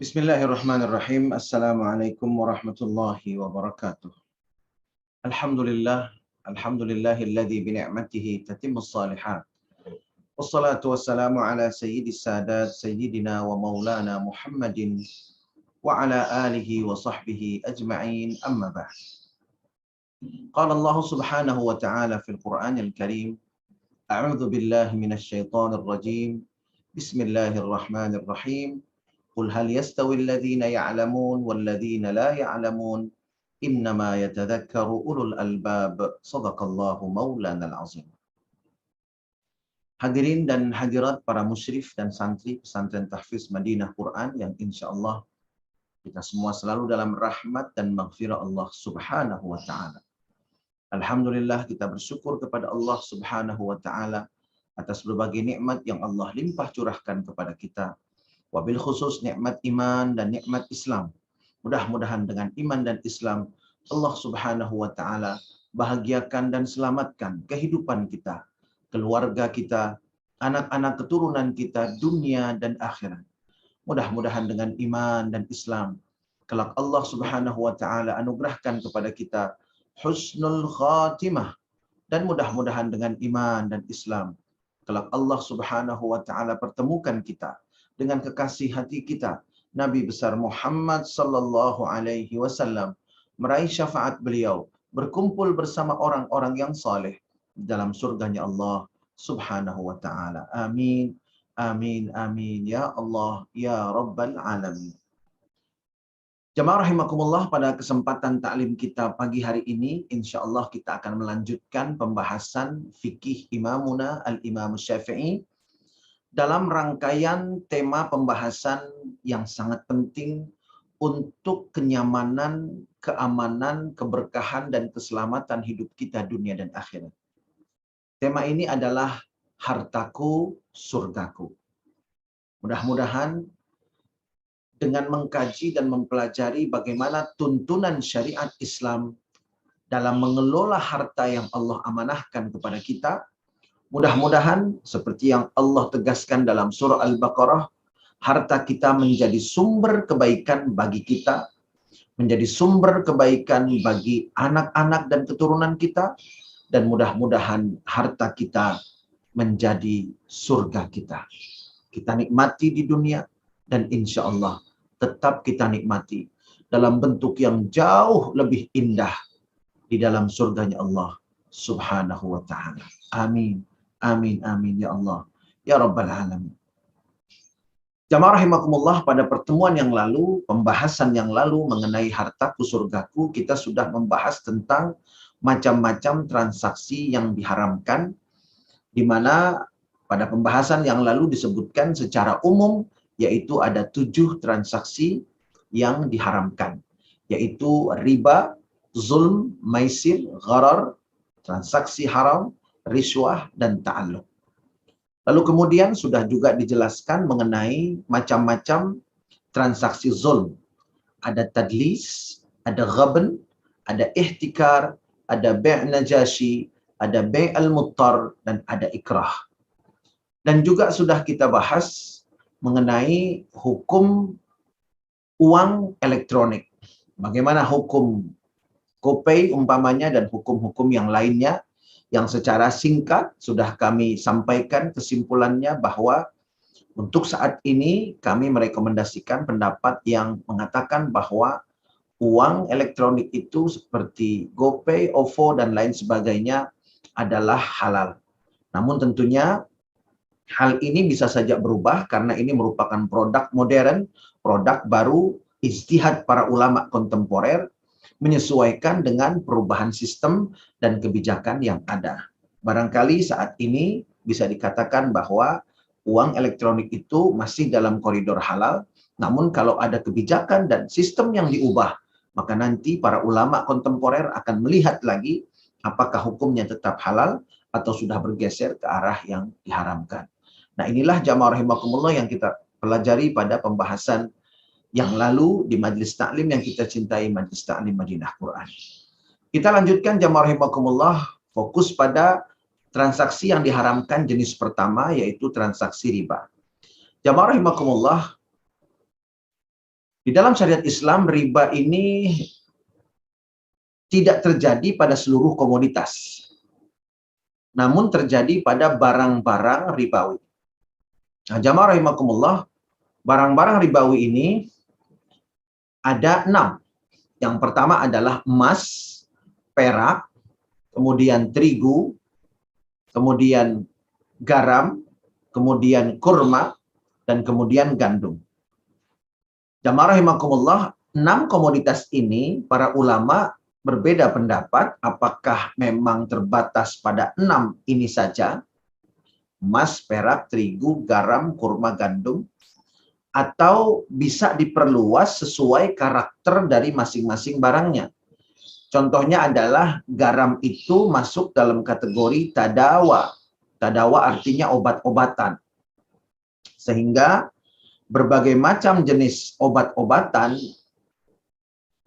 Bismillahirrahmanirrahim. Assalamualaikum warahmatullahi wabarakatuh. Alhamdulillah, alhamdulillahilladzi bi ni'matihi tatimmus shalihat. Wassalatu wassalamu ala sayyidis sadat sayyidina wa maulana Muhammadin wa ala alihi wa sahbihi ajma'in, amma ba'd. Qala Allah subhanahu wa ta'ala fil Qur'anil Karim, a'udzu billahi minasy syaithanir rajim. Bismillahirrahmanirrahim. Qul hal yastawi alladhina ya'lamun walladhina la ya'lamun innama yatadhakkaru ulul albab. Shadaqallahu maulanal azim. Hadirin dan hadirat para musyrif dan santri pesantren tahfiz Madinah Quran yang insyaallah kita semua selalu dalam rahmat dan maghfirah Allah Subhanahu wa taala. Alhamdulillah, kita bersyukur kepada Allah Subhanahu wa taala atas berbagai nikmat yang Allah limpah curahkan kepada kita. Wabil khusus nikmat iman dan nikmat Islam. Mudah-mudahan dengan iman dan Islam Allah Subhanahu wa taala bahagiakan dan selamatkan kehidupan kita, keluarga kita, anak-anak keturunan kita, dunia dan akhirat. Mudah-mudahan dengan iman dan Islam kelak Allah Subhanahu wa taala anugerahkan kepada kita husnul khatimah, dan mudah-mudahan dengan iman dan Islam kelak Allah Subhanahu wa taala pertemukan kita dengan kekasih hati kita, Nabi besar Muhammad sallallahu alaihi wasallam, meraih syafaat beliau, berkumpul bersama orang-orang yang saleh dalam surganya Allah Subhanahu wa taala. Amin. Amin amin ya Allah ya rabbal alamin. Jamaah rahimakumullah, pada kesempatan taklim kita pagi hari ini insyaallah kita akan melanjutkan pembahasan fikih Imamuna al-Imam Syafi'i dalam rangkaian tema pembahasan yang sangat penting untuk kenyamanan, keamanan, keberkahan, dan keselamatan hidup kita dunia dan akhirat. Tema ini adalah hartaku, surgaku. Mudah-mudahan dengan mengkaji dan mempelajari bagaimana tuntunan syariat Islam dalam mengelola harta yang Allah amanahkan kepada kita, mudah-mudahan seperti yang Allah tegaskan dalam surah Al-Baqarah, harta kita menjadi sumber kebaikan bagi kita, menjadi sumber kebaikan bagi anak-anak dan keturunan kita, dan mudah-mudahan harta kita menjadi surga kita. Kita nikmati di dunia, dan insya Allah tetap kita nikmati dalam bentuk yang jauh lebih indah di dalam surganya Allah Subhanahu wa ta'ala. Amin. Amin, amin, ya Allah. Ya Rabbal Alamin. Jamaah rahimakumullah, pada pertemuan yang lalu, pembahasan yang lalu mengenai hartaku surgaku, kita sudah membahas tentang macam-macam transaksi yang diharamkan, di mana pada pembahasan yang lalu disebutkan secara umum, yaitu ada 7 transaksi yang diharamkan, yaitu riba, zulm, maisir, gharar, transaksi haram, riswah, dan ta'alluq. Lalu kemudian sudah juga dijelaskan mengenai macam-macam transaksi zulm. Ada tadlis, ada ghabn, ada ihtikar, ada bai' najashi, ada bai' al-muttar, dan ada ikrah. Dan juga sudah kita bahas mengenai hukum uang elektronik. Bagaimana hukum GoPay umpamanya dan hukum-hukum yang lainnya, yang secara singkat sudah kami sampaikan kesimpulannya bahwa untuk saat ini kami merekomendasikan pendapat yang mengatakan bahwa uang elektronik itu seperti GoPay, OVO, dan lain sebagainya adalah halal. Namun tentunya hal ini bisa saja berubah karena ini merupakan produk modern, produk baru, ijtihad para ulama kontemporer, menyesuaikan dengan perubahan sistem dan kebijakan yang ada. Barangkali saat ini bisa dikatakan bahwa uang elektronik itu masih dalam koridor halal, namun kalau ada kebijakan dan sistem yang diubah, maka nanti para ulama kontemporer akan melihat lagi apakah hukumnya tetap halal atau sudah bergeser ke arah yang diharamkan. Nah, inilah jamaah rahimakumullah yang kita pelajari pada pembahasan yang lalu di Majelis Taklim yang kita cintai, Majelis Taklim Madinah Quran. Kita lanjutkan jamaah rahimakumullah, fokus pada transaksi yang diharamkan jenis pertama, yaitu transaksi riba. Jamaah rahimakumullah, Di dalam syariat Islam, riba ini tidak terjadi pada seluruh komoditas, namun terjadi pada barang-barang ribawi. Nah, jamaah rahimakumullah, barang-barang ribawi ini ada 6. Yang pertama adalah emas, perak, kemudian terigu, kemudian garam, kemudian kurma, dan kemudian gandum. Jamaah rahimakumullah, 6 komoditas ini para ulama berbeda pendapat apakah memang terbatas pada 6 ini saja, emas, perak, terigu, garam, kurma, gandum, atau bisa diperluas sesuai karakter dari masing-masing barangnya. Contohnya adalah garam itu masuk dalam kategori tadawa. Tadawa artinya obat-obatan. Sehingga berbagai macam jenis obat-obatan,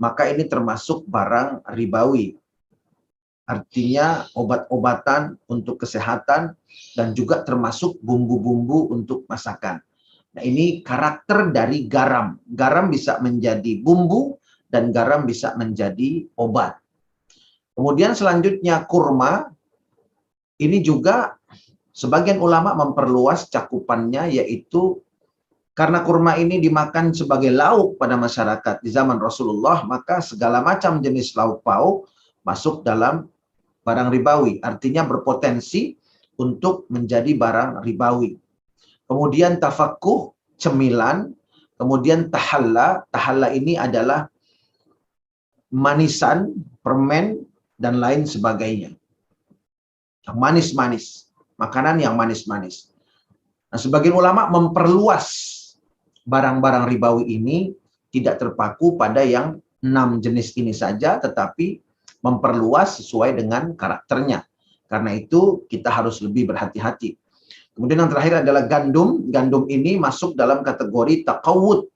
maka ini termasuk barang ribawi. Artinya obat-obatan untuk kesehatan dan juga termasuk bumbu-bumbu untuk masakan. Nah, ini karakter dari garam. Garam bisa menjadi bumbu dan garam bisa menjadi obat. Kemudian selanjutnya kurma, ini juga sebagian ulama memperluas cakupannya, yaitu karena kurma ini dimakan sebagai lauk pada masyarakat di zaman Rasulullah, maka segala macam jenis lauk pauk masuk dalam barang ribawi, artinya berpotensi untuk menjadi barang ribawi. Kemudian tafakuh, cemilan, kemudian tahalla. Tahalla ini adalah manisan, permen, dan lain sebagainya. Yang manis-manis, makanan yang manis-manis. Nah, sebagian ulama memperluas barang-barang ribawi ini tidak terpaku pada yang 6 jenis ini saja, tetapi memperluas sesuai dengan karakternya. Karena itu kita harus lebih berhati-hati. Kemudian yang terakhir adalah gandum. Gandum ini masuk dalam kategori taqawud.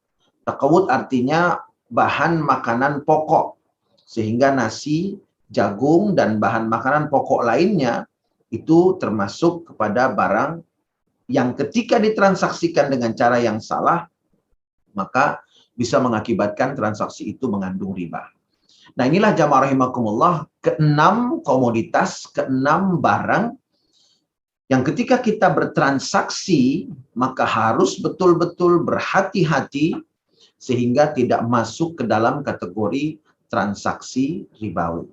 Taqawud artinya bahan makanan pokok. Sehingga nasi, jagung, dan bahan makanan pokok lainnya itu termasuk kepada barang yang ketika ditransaksikan dengan cara yang salah, maka bisa mengakibatkan transaksi itu mengandung riba. Nah, inilah jamaah rahimakumullah, ke-6 komoditas, ke-6 barang yang ketika kita bertransaksi, maka harus betul-betul berhati-hati sehingga tidak masuk ke dalam kategori transaksi ribawi.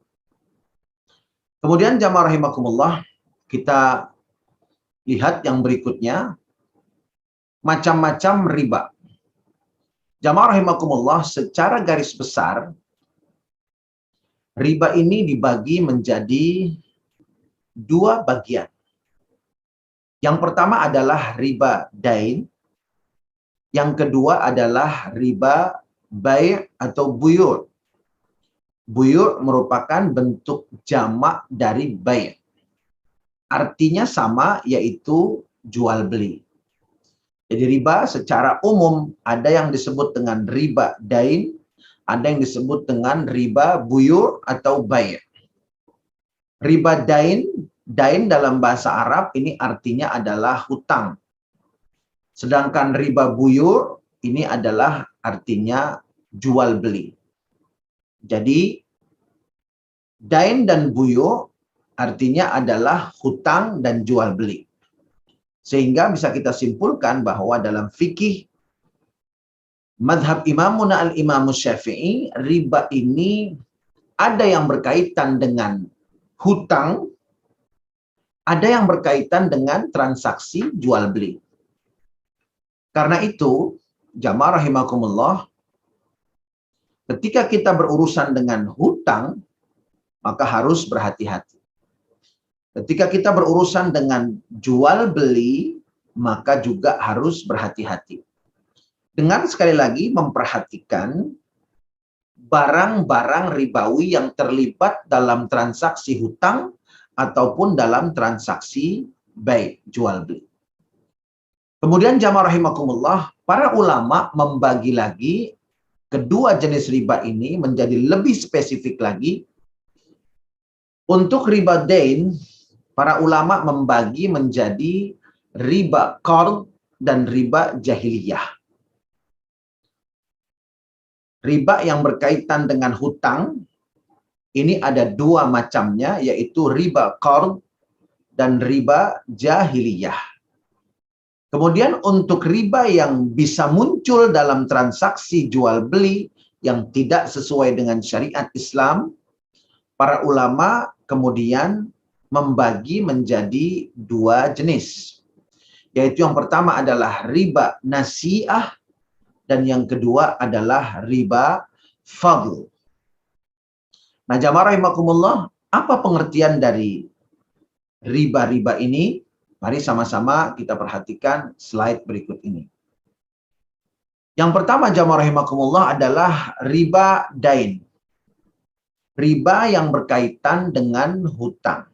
Kemudian jamaah rahimakumullah, kita lihat yang berikutnya, macam-macam riba. Jamaah rahimakumullah, secara garis besar, riba ini dibagi menjadi 2 bagian. Yang pertama adalah riba dain, yang kedua adalah riba bai' atau buyur. Buyur merupakan bentuk jamak dari bai'. Artinya sama, yaitu jual beli. Jadi riba secara umum ada yang disebut dengan riba dain, ada yang disebut dengan riba buyur atau bai'. Riba dain, dain dalam bahasa Arab ini artinya adalah hutang. Sedangkan riba buyur ini adalah artinya jual beli. Jadi dain dan buyur artinya adalah hutang dan jual beli. Sehingga bisa kita simpulkan bahwa dalam fikih madhab imamuna al-imam Syafi'i, riba ini ada yang berkaitan dengan hutang, ada yang berkaitan dengan transaksi jual beli. Karena itu, jamaah rahimakumullah, ketika kita berurusan dengan hutang, maka harus berhati-hati. Ketika kita berurusan dengan jual beli, maka juga harus berhati-hati. Dengan sekali lagi memperhatikan barang-barang ribawi yang terlibat dalam transaksi hutang ataupun dalam transaksi bai', jual beli. Kemudian jamaah rahimakumullah, para ulama membagi lagi kedua jenis riba ini menjadi lebih spesifik lagi. Untuk riba dain, para ulama membagi menjadi riba qard dan riba jahiliyah. Riba yang berkaitan dengan hutang, ini ada dua macamnya, yaitu riba qard dan riba jahiliyah. Kemudian untuk riba yang bisa muncul dalam transaksi jual beli yang tidak sesuai dengan syariat Islam, para ulama kemudian membagi menjadi dua jenis. Yaitu yang pertama adalah riba nasi'ah dan yang kedua adalah riba fadl. Nah, jamaah rahimakumullah, apa pengertian dari riba-riba ini? Mari sama-sama kita perhatikan slide berikut ini. Yang pertama jamaah rahimakumullah adalah riba dain. Riba yang berkaitan dengan hutang.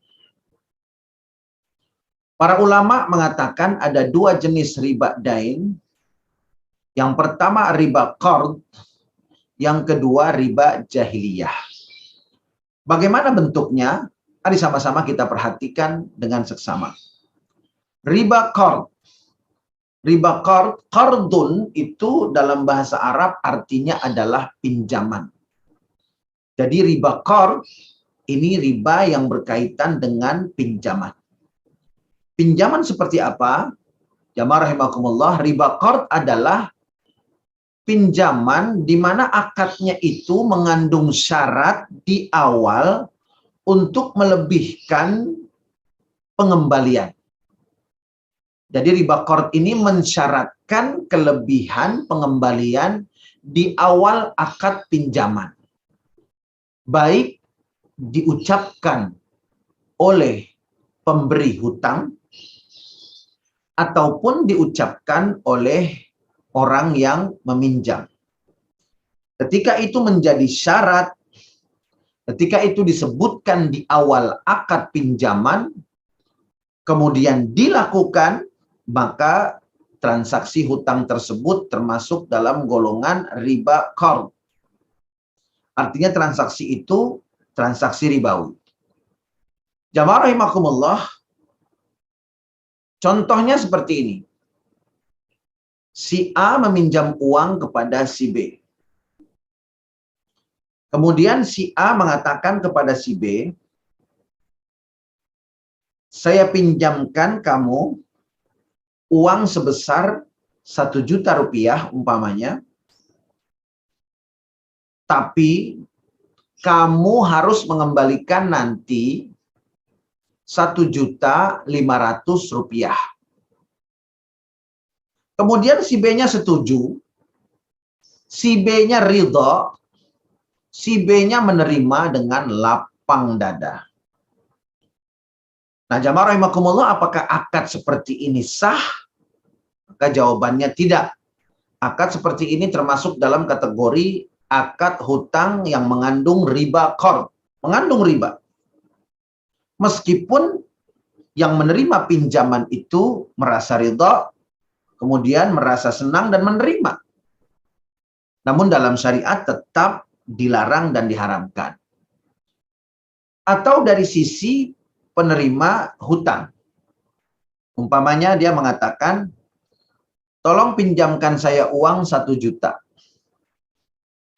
Para ulama mengatakan ada dua jenis riba dain. Yang pertama riba qard, yang kedua riba jahiliyah. Bagaimana bentuknya? Mari sama-sama kita perhatikan dengan seksama. Riba qard. Riba qard, qardun itu dalam bahasa Arab artinya adalah pinjaman. Jadi riba qard ini riba yang berkaitan dengan pinjaman. Pinjaman seperti apa? Jamaah rahimakumullah, riba qard adalah pinjaman di mana akadnya itu mengandung syarat di awal untuk melebihkan pengembalian. Jadi riba qard ini mensyaratkan kelebihan pengembalian di awal akad pinjaman. Baik diucapkan oleh pemberi hutang ataupun diucapkan oleh orang yang meminjam. Ketika itu menjadi syarat, ketika itu disebutkan di awal akad pinjaman, kemudian dilakukan, maka transaksi hutang tersebut termasuk dalam golongan riba qard. Artinya transaksi itu transaksi ribawi. Jamaah rahimakumullah, contohnya seperti ini. Si A meminjam uang kepada si B. Kemudian si A mengatakan kepada si B, saya pinjamkan kamu uang sebesar 1 juta rupiah umpamanya, tapi kamu harus mengembalikan nanti 1.500.000 rupiah. Kemudian si B-nya setuju, si B-nya ridho, si B-nya menerima dengan lapang dada. Nah, jamaah rahimakumullah, apakah akad seperti ini sah? Maka jawabannya tidak. Akad seperti ini termasuk dalam kategori akad hutang yang mengandung riba qard, mengandung riba. Meskipun yang menerima pinjaman itu merasa ridha, kemudian merasa senang dan menerima. Namun dalam syariat tetap dilarang dan diharamkan. Atau dari sisi penerima hutang. Umpamanya dia mengatakan, tolong pinjamkan saya uang 1 juta.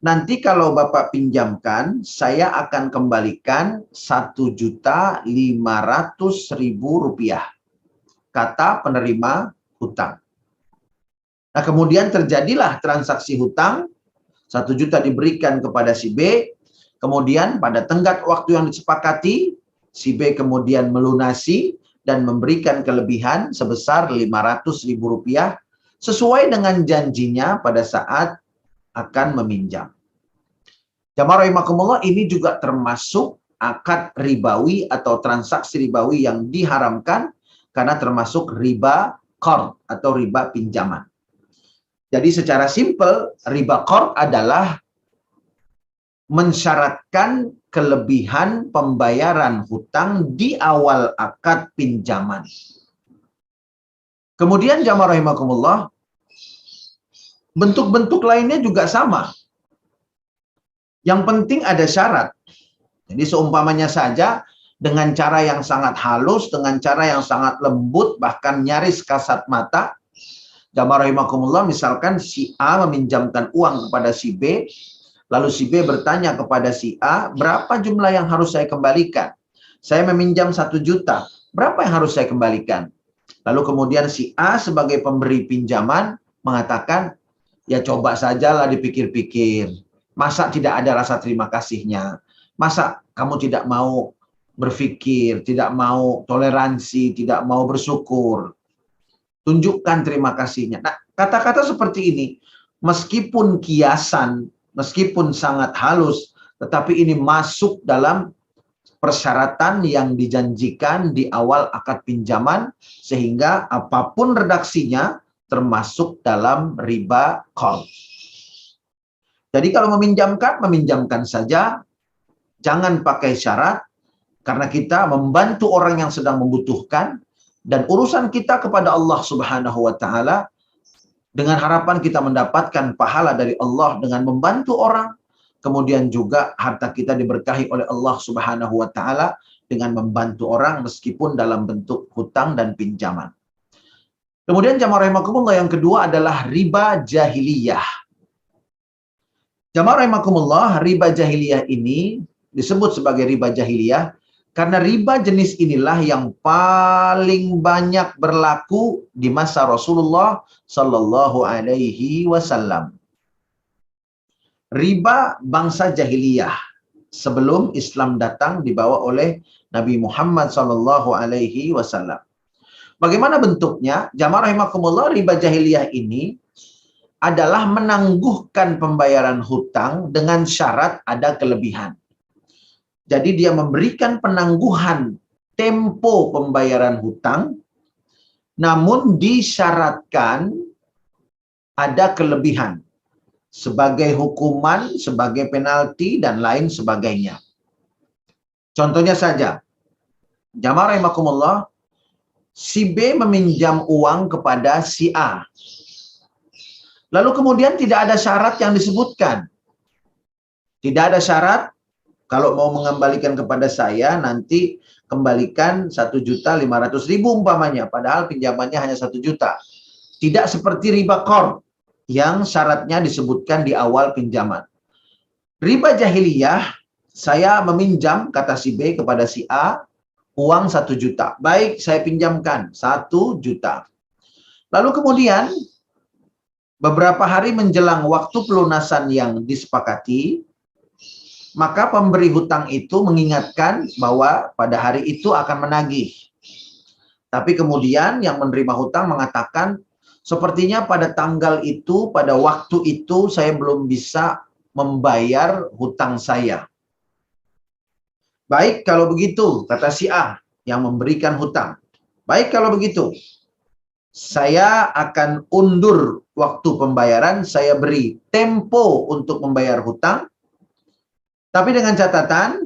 Nanti kalau Bapak pinjamkan, saya akan kembalikan 1.500.000 rupiah. Kata penerima hutang. Nah, kemudian terjadilah transaksi hutang, 1 juta diberikan kepada si B, kemudian pada tenggat waktu yang disepakati, si B kemudian melunasi dan memberikan kelebihan sebesar 500.000 rupiah sesuai dengan janjinya pada saat akan meminjam. Jamaah rahimakumullah, ini juga termasuk akad ribawi atau transaksi ribawi yang diharamkan karena termasuk riba qard atau riba pinjaman. Jadi secara simpel, riba qard adalah mensyaratkan kelebihan pembayaran hutang di awal akad pinjaman. Kemudian jamaah rahimakumullah, bentuk-bentuk lainnya juga sama. Yang penting ada syarat. Jadi seumpamanya saja dengan cara yang sangat halus, dengan cara yang sangat lembut, bahkan nyaris kasat mata. Jamaah rahimakumullah, misalkan si A meminjamkan uang kepada si B, Lalu si B bertanya kepada si A, berapa jumlah yang harus saya kembalikan? Saya meminjam 1 juta, berapa yang harus saya kembalikan? Lalu kemudian si A sebagai pemberi pinjaman mengatakan, ya coba sajalah dipikir-pikir. Masa tidak ada rasa terima kasihnya? Masa kamu tidak mau berpikir, tidak mau toleransi, tidak mau bersyukur? Tunjukkan terima kasihnya. Nah, kata-kata seperti ini, meskipun kiasan, meskipun sangat halus, tetapi ini masuk dalam persyaratan yang dijanjikan di awal akad pinjaman, sehingga apapun redaksinya termasuk dalam riba qard. Jadi kalau meminjamkan saja, jangan pakai syarat, karena kita membantu orang yang sedang membutuhkan, dan urusan kita kepada Allah Subhanahu wa Ta'ala, dengan harapan kita mendapatkan pahala dari Allah dengan membantu orang, kemudian juga harta kita diberkahi oleh Allah Subhanahu wa Ta'ala dengan membantu orang meskipun dalam bentuk hutang dan pinjaman. Kemudian jamaah rahimakumullah, yang kedua adalah riba jahiliyah. Jamaah rahimakumullah, riba jahiliyah ini disebut sebagai riba jahiliyah karena riba jenis inilah yang paling banyak berlaku di masa Rasulullah Sallallahu Alaihi Wasallam. Riba bangsa jahiliyah sebelum Islam datang dibawa oleh Nabi Muhammad Sallallahu Alaihi Wasallam. Bagaimana bentuknya? Jamaah rahimakumullah, riba jahiliyah ini adalah menangguhkan pembayaran hutang dengan syarat ada kelebihan. Jadi dia memberikan penangguhan tempo pembayaran hutang, namun disyaratkan ada kelebihan sebagai hukuman, sebagai penalti, dan lain sebagainya. Contohnya saja, jamaah rahimakumullah, si B meminjam uang kepada si A. Lalu kemudian tidak ada syarat yang disebutkan. Tidak ada syarat, kalau mau mengembalikan kepada saya, nanti kembalikan 1.500.000 umpamanya, padahal pinjamannya hanya 1 juta. Tidak seperti riba qard, yang syaratnya disebutkan di awal pinjaman. Riba jahiliyah, saya meminjam, kata si B kepada si A, uang 1 juta. Baik, saya pinjamkan 1 juta. Lalu kemudian, beberapa hari menjelang waktu pelunasan yang disepakati, maka pemberi hutang itu mengingatkan bahwa pada hari itu akan menagih. Tapi kemudian yang menerima hutang mengatakan, sepertinya pada tanggal itu, pada waktu itu saya belum bisa membayar hutang saya. Baik kalau begitu, kata si A yang memberikan hutang. Baik kalau begitu, saya akan undur waktu pembayaran, saya beri tempo untuk membayar hutang, tapi dengan catatan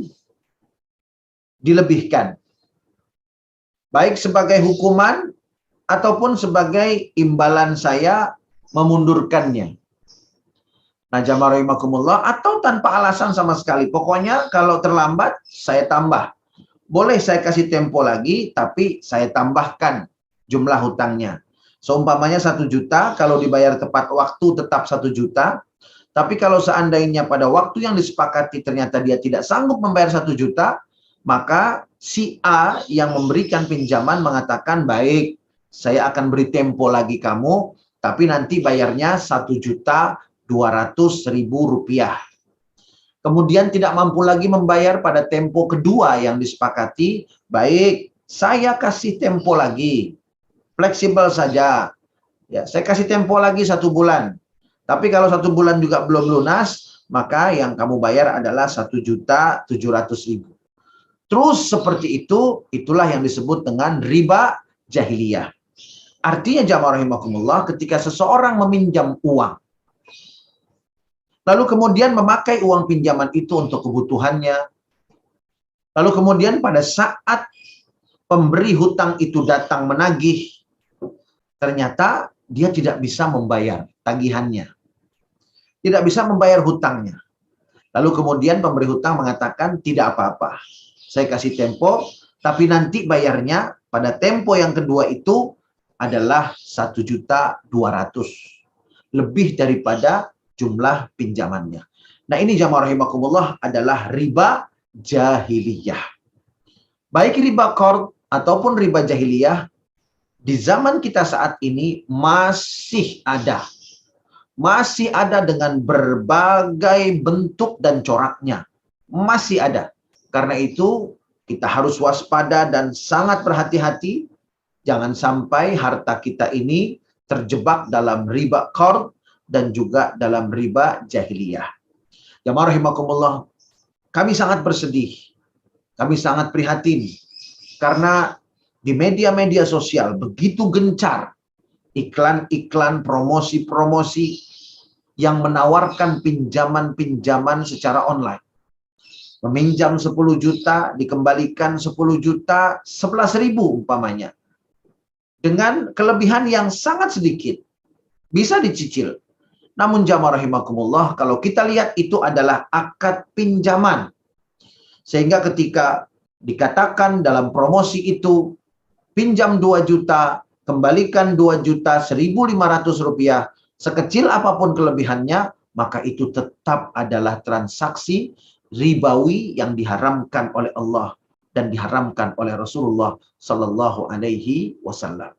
dilebihkan. Baik sebagai hukuman ataupun sebagai imbalan saya memundurkannya. Nah, jamaah rahimakumullah, atau tanpa alasan sama sekali. Pokoknya kalau terlambat saya tambah. Boleh saya kasih tempo lagi, tapi saya tambahkan jumlah hutangnya. Seumpamanya 1 juta, kalau dibayar tepat waktu tetap 1 juta. Tapi kalau seandainya pada waktu yang disepakati ternyata dia tidak sanggup membayar 1 juta, maka si A yang memberikan pinjaman mengatakan, baik, saya akan beri tempo lagi kamu, tapi nanti bayarnya 1.200.000 rupiah. Kemudian tidak mampu lagi membayar pada tempo kedua yang disepakati, baik, saya kasih tempo lagi, fleksibel saja. Ya, saya kasih tempo lagi 1 bulan. Tapi kalau 1 bulan juga belum lunas, maka yang kamu bayar adalah 1.700.000. Terus seperti itu, itulah yang disebut dengan riba jahiliyah. Artinya jamaah rahimakumullah, ketika seseorang meminjam uang, lalu kemudian memakai uang pinjaman itu untuk kebutuhannya, lalu kemudian pada saat pemberi hutang itu datang menagih, ternyata dia tidak bisa membayar tagihannya, tidak bisa membayar hutangnya. Lalu kemudian pemberi hutang mengatakan, tidak apa-apa, saya kasih tempo, tapi nanti bayarnya pada tempo yang kedua itu adalah 1.200.000. Lebih daripada jumlah pinjamannya. Nah, ini jamaah rahimakumullah adalah riba jahiliyah. Baik riba qard ataupun riba jahiliyah di zaman kita saat ini masih ada. Masih ada dengan berbagai bentuk dan coraknya. Masih ada. Karena itu kita harus waspada dan sangat berhati-hati. Jangan sampai harta kita ini terjebak dalam riba qard dan juga dalam riba jahiliyah. Jamaah rahimakumullah, kami sangat bersedih. Kami sangat prihatin. Karena di media-media sosial begitu gencar iklan-iklan, promosi-promosi yang menawarkan pinjaman-pinjaman secara online. Meminjam 10 juta, dikembalikan 10 juta, 11.000 umpamanya. Dengan kelebihan yang sangat sedikit. Bisa dicicil. Namun jamaah rahimakumullah, kalau kita lihat itu adalah akad pinjaman. Sehingga ketika dikatakan dalam promosi itu, pinjam 2 juta, kembalikan 2 juta 1.500 rupiah, sekecil apapun kelebihannya, maka itu tetap adalah transaksi ribawi yang diharamkan oleh Allah dan diharamkan oleh Rasulullah Sallallahu Alaihi Wasallam.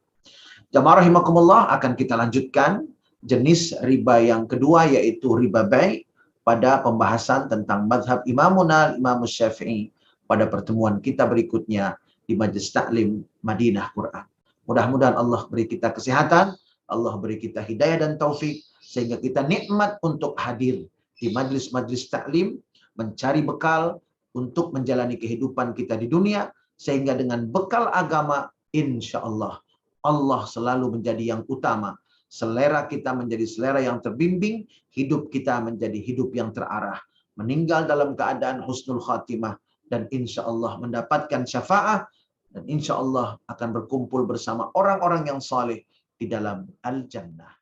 Jamaah rahimakumullah, akan kita lanjutkan jenis riba yang kedua, yaitu riba bai, pada pembahasan tentang madhab Imamuna Imam Syafi'i pada pertemuan kita berikutnya di Majelis Taklim Madinah Quran. Mudah-mudahan Allah beri kita kesehatan, Allah beri kita hidayah dan taufik, sehingga kita nikmat untuk hadir di majelis-majelis taklim, mencari bekal untuk menjalani kehidupan kita di dunia, sehingga dengan bekal agama, insya Allah, Allah selalu menjadi yang utama. Selera kita menjadi selera yang terbimbing, hidup kita menjadi hidup yang terarah. Meninggal dalam keadaan husnul khatimah, dan insya Allah mendapatkan syafaat, dan insya Allah akan berkumpul bersama orang-orang yang saleh di dalam al-jannah.